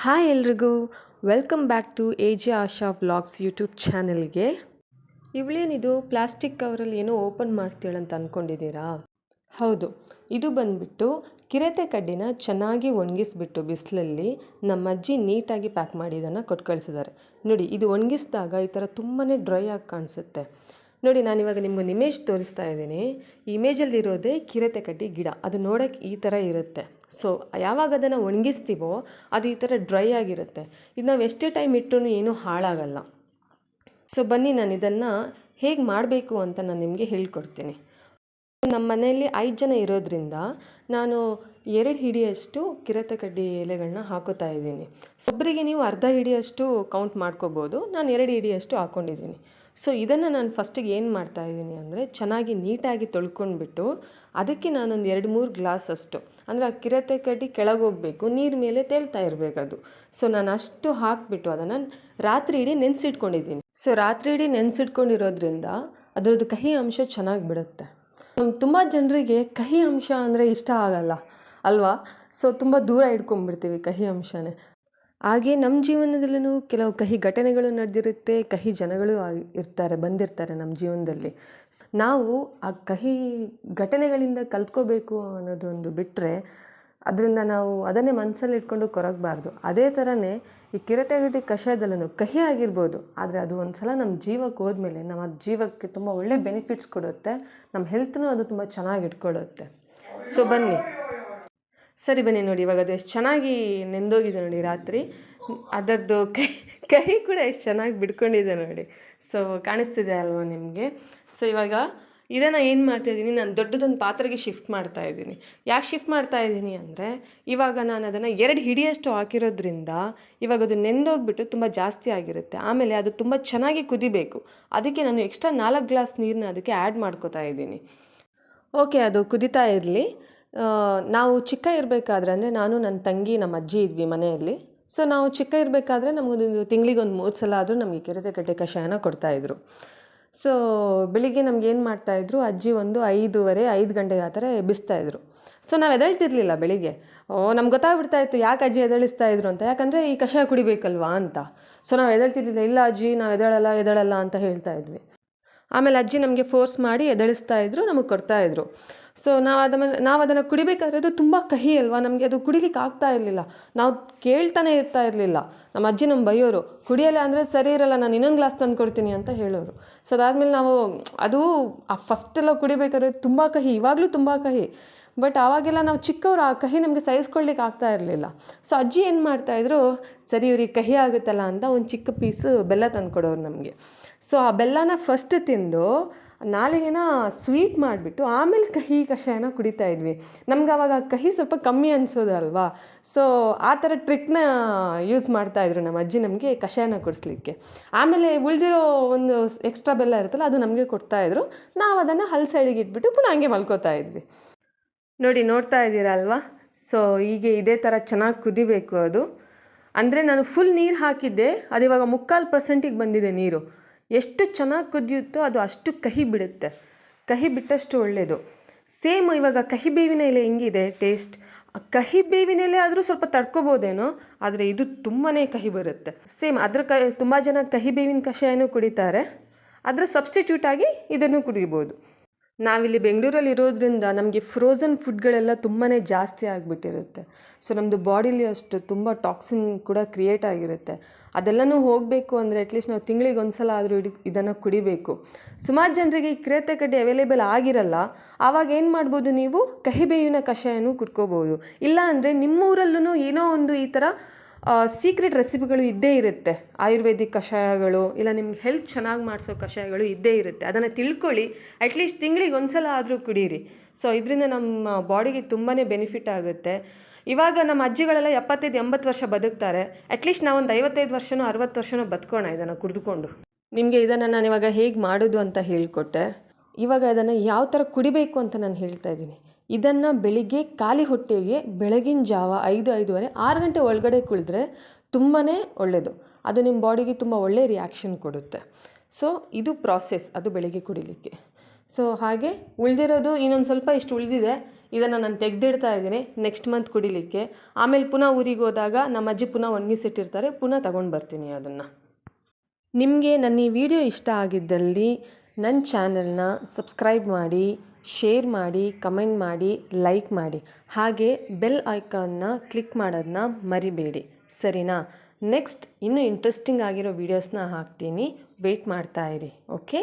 Hi ಎಲ್ರಿಗೂ welcome back to A J Asha vlogs YouTube ಚಾನೆಲ್ಗೆ. ಇವಳೇನಿದು ಪ್ಲಾಸ್ಟಿಕ್ ಕವರಲ್ಲಿ ಏನೋ ಓಪನ್ ಮಾಡ್ತೀಳಂತ ಅಂದ್ಕೊಂಡಿದ್ದೀರಾ? ಹೌದು, ಇದು ಬಂದುಬಿಟ್ಟು ಕಿರತೆ ಕಡ್ಡಿನ ಚೆನ್ನಾಗಿ ಒಣಗಿಸ್ಬಿಟ್ಟು ಬಿಸಿಲಲ್ಲಿ ನಮ್ಮ ಅಜ್ಜಿ ನೀಟಾಗಿ ಪ್ಯಾಕ್ ಮಾಡಿ ಇದನ್ನು ಕೊಟ್ಟು ಕಳಿಸಿದ್ದಾರೆ. ನೋಡಿ, ಇದು ಒಣಗಿಸಿದಾಗ ಈ ಥರ ತುಂಬಾ ಡ್ರೈ ಆಗಿ ಕಾಣಿಸುತ್ತೆ. ನೋಡಿ, ನಾನಿವಾಗ ನಿಮ್ಗೊಂದು ಇಮೇಜ್ ತೋರಿಸ್ತಾ ಇದ್ದೀನಿ. ಈ ಇಮೇಜಲ್ಲಿರೋದೇ ಕಿರತೆ ಕಡ್ಡಿ ಗಿಡ. ಅದು ನೋಡೋಕ್ಕೆ ಈ ಥರ ಇರುತ್ತೆ. ಸೊ ಯಾವಾಗ ಅದನ್ನು ಒಣಗಿಸ್ತೀವೋ ಅದು ಈ ಥರ ಡ್ರೈ ಆಗಿರುತ್ತೆ. ಇದು ನಾವು ಎಷ್ಟೇ ಟೈಮ್ ಇಟ್ಟರೂ ಏನೂ ಹಾಳಾಗಲ್ಲ. ಸೊ ಬನ್ನಿ, ನಾನು ಇದನ್ನು ಹೇಗೆ ಮಾಡಬೇಕು ಅಂತ ನಾನು ನಿಮಗೆ ಹೇಳ್ಕೊಡ್ತೀನಿ. ನಮ್ಮ ಮನೆಯಲ್ಲಿ 5 ಜನ ಇರೋದ್ರಿಂದ ನಾನು 2 ಹಿಡಿಯಷ್ಟು ಕಿರತೆ ಕಡ್ಡಿ ಎಲೆಗಳನ್ನ ಹಾಕೋತಾ ಇದ್ದೀನಿ. ಒಬ್ಬರಿಗೆ ನೀವು ಅರ್ಧ ಹಿಡಿಯಷ್ಟು ಕೌಂಟ್ ಮಾಡ್ಕೋಬೋದು. ನಾನು 2 ಹಿಡಿಯಷ್ಟು ಹಾಕ್ಕೊಂಡಿದ್ದೀನಿ. ಸೊ ಇದನ್ನು ನಾನು ಫಸ್ಟಿಗೆ ಏನು ಮಾಡ್ತಾಯಿದ್ದೀನಿ ಅಂದರೆ, ಚೆನ್ನಾಗಿ ನೀಟಾಗಿ ತೊಳ್ಕೊಂಡ್ಬಿಟ್ಟು ಅದಕ್ಕೆ ನಾನೊಂದು 2-3 ಗ್ಲಾಸ್ ಅಷ್ಟು, ಅಂದರೆ ಆ ಕಿರತೆ ಕಡ್ಡಿ ಕೆಳಗೆ ಹೋಗಬೇಕು, ನೀರು ಮೇಲೆ ತೇಲ್ತಾ ಇರಬೇಕು ಅದು. ಸೊ ನಾನು ಅಷ್ಟು ಹಾಕಿಬಿಟ್ಟು ಅದನ್ನು ರಾತ್ರಿ ಇಡೀ ನೆನೆಸಿಟ್ಕೊಂಡಿದ್ದೀನಿ. ಸೊ ರಾತ್ರಿ ಇಡೀ ನೆನೆಸಿಟ್ಕೊಂಡಿರೋದ್ರಿಂದ ಅದರದ್ದು ಕಹಿ ಅಂಶ ಚೆನ್ನಾಗಿ ಬಿಡುತ್ತೆ. ತುಂಬ ಜನರಿಗೆ ಕಹಿ ಅಂಶ ಅಂದರೆ ಇಷ್ಟ ಆಗಲ್ಲ ಅಲ್ವಾ? ಸೊ ತುಂಬ ದೂರ ಇಟ್ಕೊಂಡ್ಬಿಡ್ತೀವಿ ಕಹಿ ಅಂಶನೇ. ಹಾಗೆ ನಮ್ಮ ಜೀವನದಲ್ಲೂ ಕೆಲವು ಕಹಿ ಘಟನೆಗಳು ನಡೆದಿರುತ್ತೆ, ಕಹಿ ಜನಗಳು ಬಂದಿರ್ತಾರೆ ನಮ್ಮ ಜೀವನದಲ್ಲಿ. ನಾವು ಆ ಕಹಿ ಘಟನೆಗಳಿಂದ ಕಲ್ತ್ಕೋಬೇಕು ಅನ್ನೋದೊಂದು ಬಿಟ್ಟರೆ, ಅದರಿಂದ ನಾವು ಅದನ್ನೇ ಮನಸ್ಸಲ್ಲಿ ಇಟ್ಕೊಂಡು ಕೊರಗಬಾರ್ದು. ಅದೇ ಥರನೇ ಈ ಕಿರತೆ ಕಡ್ಡಿ ಕಷಾಯದಲ್ಲೂ ಕಹಿ ಆಗಿರ್ಬೋದು, ಆದರೆ ಅದು ಒಂದು ಸಲ ನಮ್ಮ ಜೀವಕ್ಕೆ ಹೋದ್ಮೇಲೆ ನಮ್ಮ ಜೀವಕ್ಕೆ ತುಂಬ ಒಳ್ಳೆ ಬೆನಿಫಿಟ್ಸ್ ಕೊಡುತ್ತೆ. ನಮ್ಮ ಹೆಲ್ತ್ನೂ ಅದು ತುಂಬ ಚೆನ್ನಾಗಿ ಇಟ್ಕೊಳ್ಳುತ್ತೆ. ಸೊ ಬನ್ನಿ, ಸರಿ ಬನ್ನಿ. ನೋಡಿ, ಇವಾಗ ಅದು ಎಷ್ಟು ಚೆನ್ನಾಗಿ ನೆಂದೋಗಿದೆ ನೋಡಿ ರಾತ್ರಿ. ಅದರದ್ದು ಕಹಿ ಕೂಡ ಎಷ್ಟು ಚೆನ್ನಾಗಿ ಬಿಡ್ಕೊಂಡಿದೆ ನೋಡಿ. ಸೊ ಕಾಣಿಸ್ತಿದೆ ಅಲ್ವಾ ನಿಮಗೆ? ಸೊ ಇವಾಗ ಇದನ್ನು ಏನು ಮಾಡ್ತಾಯಿದ್ದೀನಿ, ನಾನು ದೊಡ್ಡದೊಂದು ಪಾತ್ರೆಗೆ ಶಿಫ್ಟ್ ಮಾಡ್ತಾಯಿದ್ದೀನಿ. ಯಾಕೆ ಶಿಫ್ಟ್ ಮಾಡ್ತಾಯಿದ್ದೀನಿ ಅಂದರೆ, ಇವಾಗ ನಾನು ಅದನ್ನು 2 ಹಿಡಿಯಷ್ಟು ಹಾಕಿರೋದ್ರಿಂದ ಇವಾಗ ಅದು ನೆಂದೋಗ್ಬಿಟ್ಟು ತುಂಬ ಜಾಸ್ತಿ ಆಗಿರುತ್ತೆ. ಆಮೇಲೆ ಅದು ತುಂಬ ಚೆನ್ನಾಗಿ ಕುದಿಬೇಕು. ಅದಕ್ಕೆ ನಾನು ಎಕ್ಸ್ಟ್ರಾ 4 ಗ್ಲಾಸ್ ನೀರನ್ನ ಅದಕ್ಕೆ ಆ್ಯಡ್ ಮಾಡ್ಕೋತಾ ಇದ್ದೀನಿ. ಓಕೆ, ಅದು ಕುದಿತಾ ಇರಲಿ. ನಾವು ಚಿಕ್ಕ ಇರಬೇಕಾದ್ರೆ, ಅಂದರೆ ನಾನು ನನ್ನ ತಂಗಿ ನಮ್ಮ ಅಜ್ಜಿ ಇದ್ವಿ ಮನೆಯಲ್ಲಿ. ಸೊ ನಾವು ಚಿಕ್ಕ ಇರಬೇಕಾದ್ರೆ ನಮಗೊಂದು ತಿಂಗಳಿಗೊಂದು 3 ಸಲ ಆದರೂ ನಮಗೆ ಕಿರತೆ ಕಡ್ಡಿ ಕಷಾಯನ ಕೊಡ್ತಾಯಿದ್ರು. ಸೊ ಬೆಳಿಗ್ಗೆ ನಮಗೇನು ಮಾಡ್ತಾಯಿದ್ರು, ಅಜ್ಜಿ ಒಂದು 5 ಗಂಟೆಗೆ ಆ ಥರ ಎಬ್ಬಿಸ್ತಾಯಿದ್ರು. ಸೊ ನಾವು ಎದ್ದೇಳ್ತಿರ್ಲಿಲ್ಲ ಬೆಳಿಗ್ಗೆ. ನಮ್ಗೆ ಗೊತ್ತಾಗ್ಬಿಡ್ತಾಯಿತ್ತು ಯಾಕೆ ಅಜ್ಜಿ ಎದ್ದೇಳಿಸ್ತಾಯಿದ್ರು ಅಂತ. ಯಾಕಂದರೆ ಈ ಕಷಾಯ ಕುಡಿಬೇಕಲ್ವಾ ಅಂತ. ಸೊ ನಾವು ಎದ್ದೇಳ್ತಿರ್ಲಿಲ್ಲ. ಇಲ್ಲ ಅಜ್ಜಿ, ನಾವು ಎದ್ದೇಳಲ್ಲ ಅಂತ ಹೇಳ್ತಾಯಿದ್ವಿ. ಆಮೇಲೆ ಅಜ್ಜಿ ನಮಗೆ ಫೋರ್ಸ್ ಮಾಡಿ ಎದ್ದೇಳಿಸ್ತಾಯಿದ್ರು, ನಮಗೆ ಕೊಡ್ತಾಯಿದ್ರು. ಸೊ ನಾವು ಅದನ್ನು ಕುಡಿಬೇಕಾದ್ರೆ ಅದು ತುಂಬ ಕಹಿ ಅಲ್ವಾ, ನಮಗೆ ಅದು ಕುಡಿಲಿಕ್ಕೆ ಆಗ್ತಾ ಇರಲಿಲ್ಲ. ನಾವು ಕೇಳ್ತಾನೆ ಇರ್ತಾ ಇರಲಿಲ್ಲ. ನಮ್ಮ ಅಜ್ಜಿ ನಮ್ಮ ಬೈಯೋರು, ಕುಡಿಯಲ್ಲ ಅಂದರೆ ಸರಿ ಇರಲ್ಲ, ನಾನು ಇನ್ನೊಂದು ಗ್ಲಾಸ್ ತಂದು ಕೊಡ್ತೀನಿ ಅಂತ ಹೇಳೋರು. ಸೊ ಅದಾದಮೇಲೆ ನಾವು ಅದು ಫಸ್ಟೆಲ್ಲ ಕುಡಿಬೇಕಾದ್ರೆ ತುಂಬ ಕಹಿ, ಇವಾಗಲೂ ತುಂಬ ಕಹಿ. ಬಟ್ ಆವಾಗೆಲ್ಲ ನಾವು ಚಿಕ್ಕವರು, ಆ ಕಹಿ ನಮಗೆ ಸಹಿಸ್ಕೊಳ್ಲಿಕ್ಕೆ ಆಗ್ತಾ ಇರಲಿಲ್ಲ. ಸೊ ಅಜ್ಜಿ ಏನು ಮಾಡ್ತಾಯಿದ್ರು, ಸರಿ ಇವ್ರಿಗೆ ಕಹಿ ಆಗುತ್ತಲ್ಲ ಅಂತ ಒಂದು ಚಿಕ್ಕ ಪೀಸು ಬೆಲ್ಲ ತಂದು ಕೊಡೋರು ನಮಗೆ. ಸೊ ಆ ಬೆಲ್ಲನ ಫಸ್ಟ್ ತಿಂದು ನಾಲಿಗೆನ ಸ್ವೀಟ್ ಮಾಡಿಬಿಟ್ಟು ಆಮೇಲೆ ಕಹಿ ಕಷಾಯನ ಕುಡಿತಾ ಇದ್ವಿ. ನಮ್ಗೆ ಆವಾಗ ಕಹಿ ಸ್ವಲ್ಪ ಕಮ್ಮಿ ಅನಿಸೋದಲ್ವಾ. ಸೊ ಆ ಥರ ಟ್ರಿಕ್ನ ಯೂಸ್ ಮಾಡ್ತಾಯಿದ್ರು ನಮ್ಮ ಅಜ್ಜಿ ನಮಗೆ ಕಷಾಯನ ಕುಡಿಸ್ಲಿಕ್ಕೆ. ಆಮೇಲೆ ಉಳಿದಿರೋ ಒಂದು ಎಕ್ಸ್ಟ್ರಾ ಬೆಲ್ಲ ಇರುತ್ತಲ್ಲ, ಅದು ನಮಗೆ ಕೊಡ್ತಾಯಿದ್ರು. ನಾವು ಅದನ್ನು ಹಲ್ ಸೈಡಿಗೆ ಇಟ್ಬಿಟ್ಟು ಪುನಃ ಹಂಗೆ ಮಲ್ಕೋತಾ ಇದ್ವಿ. ನೋಡಿ, ನೋಡ್ತಾ ಇದ್ದೀರಾ ಅಲ್ವಾ? ಸೊ ಹೀಗೆ ಇದೇ ಥರ ಚೆನ್ನಾಗಿ ಕುದಿಬೇಕು ಅದು. ಅಂದರೆ ನಾನು ಫುಲ್ ನೀರು ಹಾಕಿದ್ದೆ, ಅದು ಇವಾಗ 3/4% ಬಂದಿದೆ ನೀರು. ಎಷ್ಟು ಚೆನ್ನಾಗಿ ಕುದಿಯುತ್ತೋ ಅದು ಅಷ್ಟು ಕಹಿ ಬಿಡುತ್ತೆ. ಕಹಿ ಬಿಟ್ಟಷ್ಟು ಒಳ್ಳೆಯದು. ಸೇಮ್ ಇವಾಗ ಕಹಿ ಬೇವಿನ ಎಲೆ ಹೆಂಗಿದೆ ಟೇಸ್ಟ್, ಕಹಿ ಬೇವಿನ ಎಲೆ ಆದರೂ ಸ್ವಲ್ಪ ತಡ್ಕೊಬೋದೇನೋ, ಆದರೆ ಇದು ತುಂಬಾ ಕಹಿ ಬರುತ್ತೆ. ಸೇಮ್ ತುಂಬ ಜನ ಕಹಿ ಬೇವಿನ ಕಷಾಯನೂ ಕುಡಿತಾರೆ. ಅದರ ಸಬ್ಸ್ಟಿಟ್ಯೂಟಾಗಿ ಇದನ್ನು ಕುಡಿಬೋದು. ನಾವಿಲ್ಲಿ ಬೆಂಗಳೂರಲ್ಲಿ ಇರೋದ್ರಿಂದ ನಮಗೆ ಫ್ರೋಝನ್ ಫುಡ್ಗಳೆಲ್ಲ ತುಂಬಾ ಜಾಸ್ತಿ ಆಗಿಬಿಟ್ಟಿರುತ್ತೆ. ಸೊ ನಮ್ಮದು ಬಾಡಿಲಿ ಅಷ್ಟು ತುಂಬ ಟಾಕ್ಸಿನ್ ಕೂಡ ಕ್ರಿಯೇಟ್ ಆಗಿರುತ್ತೆ. ಅದೆಲ್ಲನೂ ಹೋಗಬೇಕು ಅಂದರೆ ಅಟ್ಲೀಸ್ಟ್ ನಾವು ತಿಂಗಳಿಗೆ ಒಂದು ಸಲ ಆದರೂ ಇದನ್ನು ಕುಡಿಬೇಕು. ಸುಮಾರು ಜನರಿಗೆ ಈ ಕಿರತೆ ಕಡ್ಡಿ ಅವೈಲೇಬಲ್ ಆಗಿರಲ್ಲ. ಆವಾಗ ಏನು ಮಾಡ್ಬೋದು, ನೀವು ಕಹಿ ಬೇವಿನ ಕಷಾಯನೂ ಕುಡ್ಕೋಬೋದು. ಇಲ್ಲ ಅಂದರೆ ನಿಮ್ಮೂರಲ್ಲೂ ಏನೋ ಒಂದು ಈ ಥರ ಸೀಕ್ರೆಟ್ ರೆಸಿಪಿಗಳು ಇದ್ದೇ ಇರುತ್ತೆ. ಆಯುರ್ವೇದಿಕ್ ಕಷಾಯಗಳು, ಇಲ್ಲ ನಿಮ್ಗೆ ಹೆಲ್ತ್ ಚೆನ್ನಾಗಿ ಮಾಡಿಸೋ ಕಷಾಯಗಳು ಇದ್ದೇ ಇರುತ್ತೆ. ಅದನ್ನು ತಿಳ್ಕೊಳ್ಳಿ. ಅಟ್ಲೀಸ್ಟ್ ತಿಂಗಳಿಗೆ ಒಂದು ಸಲ ಆದರೂ ಕುಡೀರಿ. ಸೊ ಇದರಿಂದ ನಮ್ಮ ಬಾಡಿಗೆ ತುಂಬಾ ಬೆನಿಫಿಟ್ ಆಗುತ್ತೆ. ಇವಾಗ ನಮ್ಮ ಅಜ್ಜಿಗಳೆಲ್ಲ 75-80 ವರ್ಷ ಬದುಕ್ತಾರೆ. ಅಟ್ಲೀಸ್ಟ್ ನಾವೊಂದು 55 ವರ್ಷನೋ 60 ವರ್ಷನೋ ಬದುಕೋಣ ಇದನ್ನು ಕುಡಿದುಕೊಂಡು. ನಿಮಗೆ ಇದನ್ನು ನಾನು ಇವಾಗ ಹೇಗೆ ಮಾಡೋದು ಅಂತ ಹೇಳಿಕೊಟ್ಟೆ. ಇವಾಗ ಇದನ್ನು ಯಾವ ಥರ ಕುಡಿಬೇಕು ಅಂತ ನಾನು ಹೇಳ್ತಾ ಇದ್ದೀನಿ. ಇದನ್ನು ಬೆಳಿಗ್ಗೆ ಖಾಲಿ ಹೊಟ್ಟೆಗೆ ಬೆಳಗಿನ ಜಾವ 5-5:30 6 ಗಂಟೆ ಒಳಗಡೆ ಕುಡಿದ್ರೆ ತುಂಬಾ ಒಳ್ಳೆಯದು. ಅದು ನಿಮ್ಮ ಬಾಡಿಗೆ ತುಂಬ ಒಳ್ಳೆಯ ರಿಯಾಕ್ಷನ್ ಕೊಡುತ್ತೆ. ಸೊ ಇದು ಪ್ರಾಸೆಸ್, ಅದು ಬೆಳಿಗ್ಗೆ ಕುಡಿಲಿಕ್ಕೆ. ಸೊ ಹಾಗೆ ಉಳಿದಿರೋದು ಇನ್ನೊಂದು ಸ್ವಲ್ಪ ಇಷ್ಟು ಉಳಿದಿದೆ. ಇದನ್ನು ನಾನು ತೆಗೆದಿಡ್ತಾ ಇದ್ದೀನಿ ನೆಕ್ಸ್ಟ್ ಮಂತ್ ಕುಡಿಲಿಕ್ಕೆ. ಆಮೇಲೆ ಪುನಃ ಊರಿಗೆ ಹೋದಾಗ ನಮ್ಮ ಅಜ್ಜಿ ಪುನಃ ಒಣಗಿಸಿಟ್ಟಿರ್ತಾರೆ, ಪುನಃ ತಗೊಂಡು ಬರ್ತೀನಿ ಅದನ್ನು. ನಿಮಗೆ ನನ್ನ ಈ ವಿಡಿಯೋ ಇಷ್ಟ ಆಗಿದ್ದಲ್ಲಿ ನನ್ನ ಚಾನಲ್ನ ಸಬ್ಸ್ಕ್ರೈಬ್ ಮಾಡಿ, ಶೇರ್ ಮಾಡಿ, ಕಮೆಂಟ್ ಮಾಡಿ, ಲೈಕ್ ಮಾಡಿ. ಹಾಗೆ ಬೆಲ್ ಐಕಾನ್ನ ಕ್ಲಿಕ್ ಮಾಡೋದನ್ನ ಮರಿಬೇಡಿ, ಸರಿನಾ? ನೆಕ್ಸ್ಟ್ ಇನ್ನೂ ಇಂಟ್ರೆಸ್ಟಿಂಗ್ ಆಗಿರೋ ವೀಡಿಯೋಸ್ನ ಹಾಕ್ತೀನಿ, ವೆಯ್ಟ್ ಮಾಡ್ತಾ ಇರಿ. ಓಕೆ.